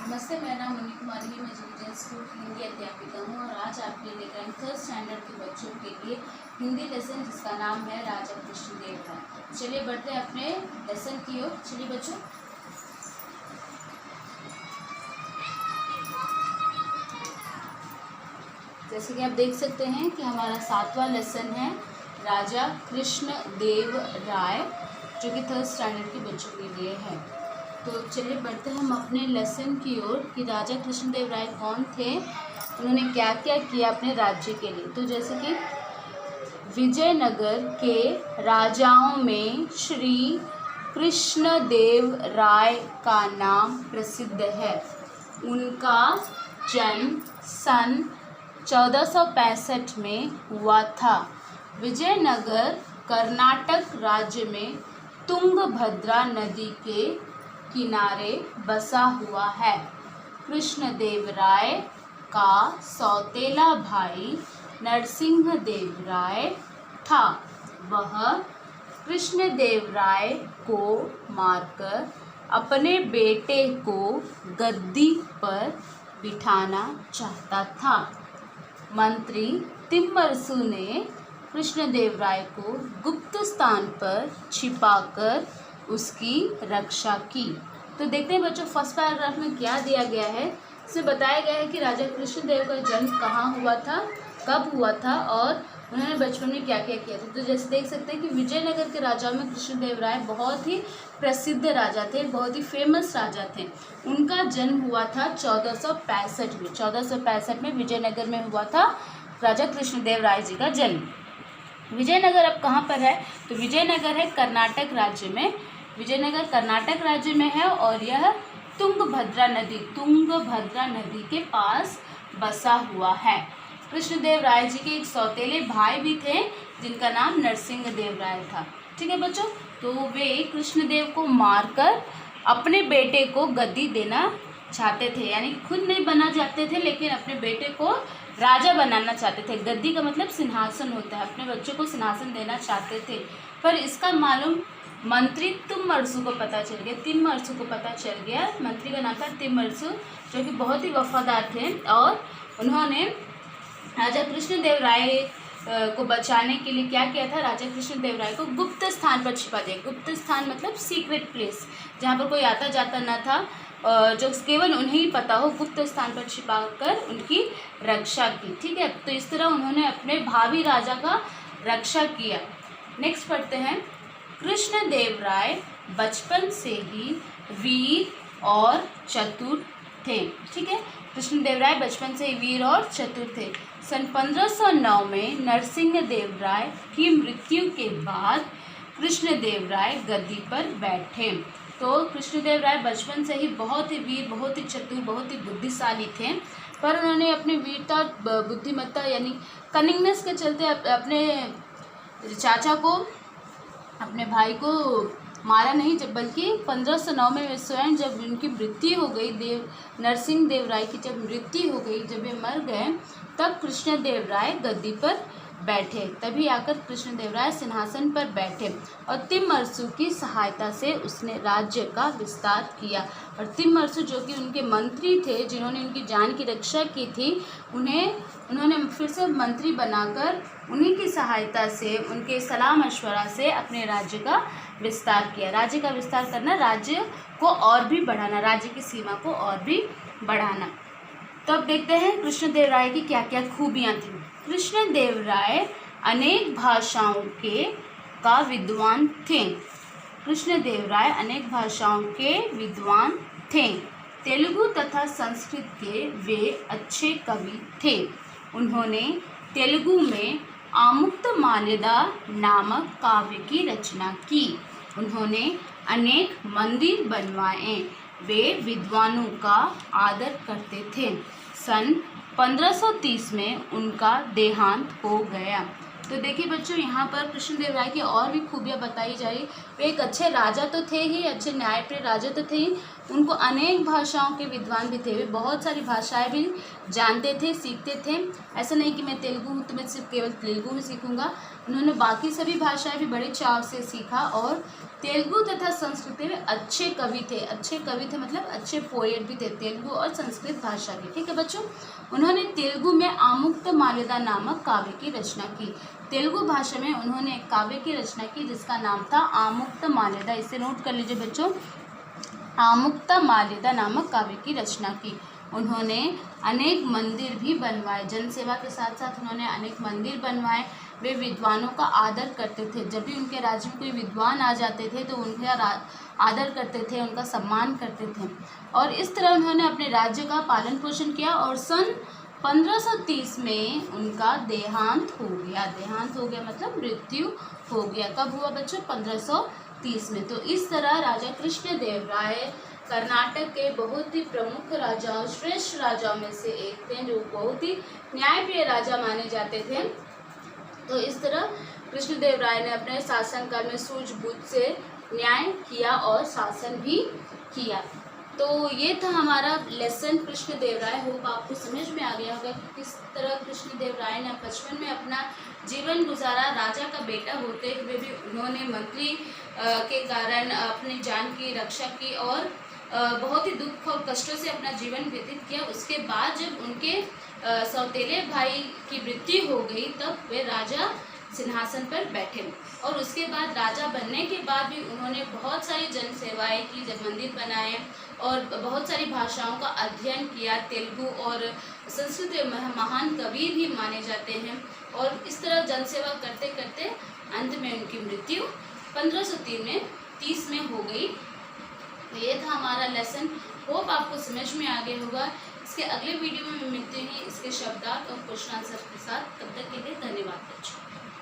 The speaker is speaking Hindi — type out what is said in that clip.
नमस्ते, मेरा नाम मनी कुमारी है। मैं जिला स्कूल की हिंदी अध्यापिका हूँ और आज आपके लिए लेकर आई थर्ड स्टैंडर्ड के बच्चों के लिए हिंदी लेसन जिसका नाम है राजा कृष्णदेव राय। चलिए बढ़ते हैं अपने लेसन की ओर। चलिए बच्चों, जैसे कि आप देख सकते हैं कि हमारा 7वां लेसन है राजा कृष्णदेव राय, जो कि थर्ड स्टैंडर्ड के बच्चों के लिए है। तो चलिए बढ़ते हैं हम अपने लेसन की ओर कि राजा कृष्णदेव राय कौन थे, उन्होंने क्या क्या किया अपने राज्य के लिए। तो जैसे कि विजयनगर के राजाओं में श्री कृष्णदेव राय का नाम प्रसिद्ध है। उनका जन्म सन 1465 में हुआ था। विजयनगर कर्नाटक राज्य में तुंगभद्रा नदी के किनारे बसा हुआ है। कृष्णदेव राय का सौतेला भाई नरसिंहदेव राय था। वह कृष्णदेव राय को मारकर अपने बेटे को गद्दी पर बिठाना चाहता था। मंत्री तिम्मरसु ने कृष्णदेव राय को गुप्त स्थान पर छिपाकर उसकी रक्षा की। तो देखते हैं बच्चों, फर्स्ट पैराग्राफ में क्या दिया गया है। इसमें बताया गया है कि राजा कृष्णदेव का जन्म कहाँ हुआ था, कब हुआ था और उन्होंने बचपन में क्या क्या किया था। तो जैसे देख सकते हैं कि विजयनगर के राजाओं में कृष्णदेव राय बहुत ही प्रसिद्ध राजा थे, बहुत ही फेमस राजा थे। उनका जन्म हुआ था 1465 में। 1465 में विजयनगर में हुआ था राजा कृष्णदेव राय जी का जन्म। विजयनगर अब कहाँ पर है, तो विजयनगर है कर्नाटक राज्य में। विजयनगर कर्नाटक राज्य में है और यह तुंगभद्रा नदी के पास बसा हुआ है। कृष्णदेव राय जी के एक सौतेले भाई भी थे जिनका नाम नरसिंहदेव राय था। ठीक है बच्चों, तो वे कृष्णदेव को मारकर अपने बेटे को गद्दी देना चाहते थे, यानी खुद नहीं बना चाहते थे लेकिन अपने बेटे को राजा बनाना चाहते थे। गद्दी का मतलब सिंहासन होता है, अपने बच्चों को सिंहासन देना चाहते थे। पर इसका मालूम मंत्री तिम्मरसु को पता चल गया। मंत्री का नाम था तिम्मरसु, जो कि बहुत ही वफादार थे और उन्होंने राजा कृष्णदेव राय को बचाने के लिए क्या किया था, राजा कृष्णदेव राय को गुप्त स्थान पर छिपा दिया। गुप्त स्थान मतलब सीक्रेट प्लेस, जहाँ पर कोई आता जाता न था, जो केवल उन्हें ही पता हो, गुप्त स्थान पर छिपाकर उनकी रक्षा की। ठीक है, तो इस तरह उन्होंने अपने भावी राजा का रक्षा किया। नेक्स्ट पढ़ते हैं। कृष्णदेव राय बचपन से ही वीर और चतुर थे। ठीक है, कृष्णदेव राय बचपन से ही वीर और चतुर थे। सन 1509 में नरसिंहदेव राय की मृत्यु के बाद कृष्णदेव राय गद्दी पर बैठे। तो कृष्णदेव राय बचपन से ही बहुत ही वीर, बहुत ही चतुर, बहुत ही बुद्धिशाली थे, पर उन्होंने अपनी वीरता और बुद्धिमत्ता यानी कनिंगनेस के चलते अपने चाचा को, अपने भाई को मारा नहीं, जब बल्कि 1509 में स्वयं जब उनकी मृत्यु हो गई, नरसिंहदेव राय की जब मृत्यु हो गई, जब वे मर गए, तब कृष्णदेव राय गद्दी पर बैठे। तभी आकर कृष्णदेव राय सिंहासन पर बैठे और तिम्मरसु की सहायता से उसने राज्य का विस्तार किया। और तिम्मरसु जो कि उनके मंत्री थे, जिन्होंने उनकी जान की रक्षा की थी, उन्होंने फिर से मंत्री बनाकर उन्हीं की सहायता से, उनके सलाह मशवरा से अपने राज्य का विस्तार किया। राज्य का विस्तार करना, राज्य को और भी बढ़ाना, राज्य की सीमा को और भी बढ़ाना। तो अब देखते हैं कृष्णदेव राय की क्या क्या खूबियाँ थीं। कृष्णदेव राय अनेक भाषाओं का विद्वान थे। कृष्णदेव राय अनेक भाषाओं के विद्वान थे। तेलुगु तथा संस्कृत के वे अच्छे कवि थे। उन्होंने तेलुगु में आमुक्तमाल्यदा नामक काव्य की रचना की। उन्होंने अनेक मंदिर बनवाए। वे विद्वानों का आदर करते थे। सन 1530 में उनका देहांत हो गया। तो देखिए बच्चों, यहाँ पर कृष्णदेव राय की और भी खूबियाँ बताई जा रही। वे एक अच्छे राजा तो थे ही, अच्छे न्यायप्रिय राजा तो थे ही, उनको अनेक भाषाओं के विद्वान भी थे, वे बहुत सारी भाषाएं भी जानते थे, सीखते थे। ऐसा नहीं कि मैं तेलुगु हूँ तो मैं सिर्फ केवल तेलुगु ही सीखूंगा, उन्होंने बाकी सभी भाषाएं भी बड़े चाव से सीखा। और तेलुगु तथा संस्कृत में अच्छे कवि थे मतलब अच्छे पोएट भी थे, तेलुगु और संस्कृत भाषा के। ठीक है बच्चों, उन्होंने तेलुगु में आमुक्तमाल्यदा नामक काव्य की रचना की। तेलुगु भाषा में उन्होंने एक काव्य की रचना की जिसका नाम था आमुक्तमाल्यदा। इसे नोट कर लीजिए बच्चों, आमुक्तमाल्यदा नामक काव्य की रचना की। उन्होंने अनेक मंदिर भी बनवाए, जनसेवा के साथ साथ उन्होंने अनेक मंदिर बनवाए। वे विद्वानों का आदर करते थे, जब भी उनके राज्य में कोई विद्वान आ जाते थे तो उनका आदर करते थे, उनका सम्मान करते थे। और इस तरह उन्होंने अपने राज्य का पालन पोषण किया और सन 1530 में उनका देहांत हो गया मतलब मृत्यु हो गया। कब हुआ बच्चों? 1530 में। तो इस तरह राजा कृष्णदेवराय कर्नाटक के बहुत ही प्रमुख राजाओं, श्रेष्ठ राजाओं में से एक थे, जो बहुत ही न्यायप्रिय राजा माने जाते थे। तो इस तरह कृष्णदेवराय ने अपने शासनकाल में सूझबूझ से न्याय किया और शासन भी किया। तो ये था हमारा लेसन कृष्णदेवराय। होप आपको समझ में आ गया होगा कि किस तरह कृष्णदेवराय ने बचपन में अपना जीवन गुजारा। राजा का बेटा होते हुए भी उन्होंने मंत्री के कारण अपनी जान की रक्षा की और बहुत ही दुख और कष्टों से अपना जीवन व्यतीत किया। उसके बाद जब उनके सौतेले भाई की मृत्यु हो गई तब वे राजा सिंहासन पर बैठे और उसके बाद राजा बनने के बाद भी उन्होंने बहुत सारी जन सेवाएं की, जब मंदिर बनाए और बहुत सारी भाषाओं का अध्ययन किया। तेलुगु और संस्कृत महान कवि भी माने जाते हैं और इस तरह जनसेवा करते करते अंत में उनकी मृत्यु 1530 में हो गई। तो ये था हमारा लेसन। होप आपको समझ में आ गया होगा। इसके अगले वीडियो में मिलते हैं इसके शब्दार्थ और क्वेश्चन आंसर के साथ। तब तक के लिए धन्यवाद बच्चों।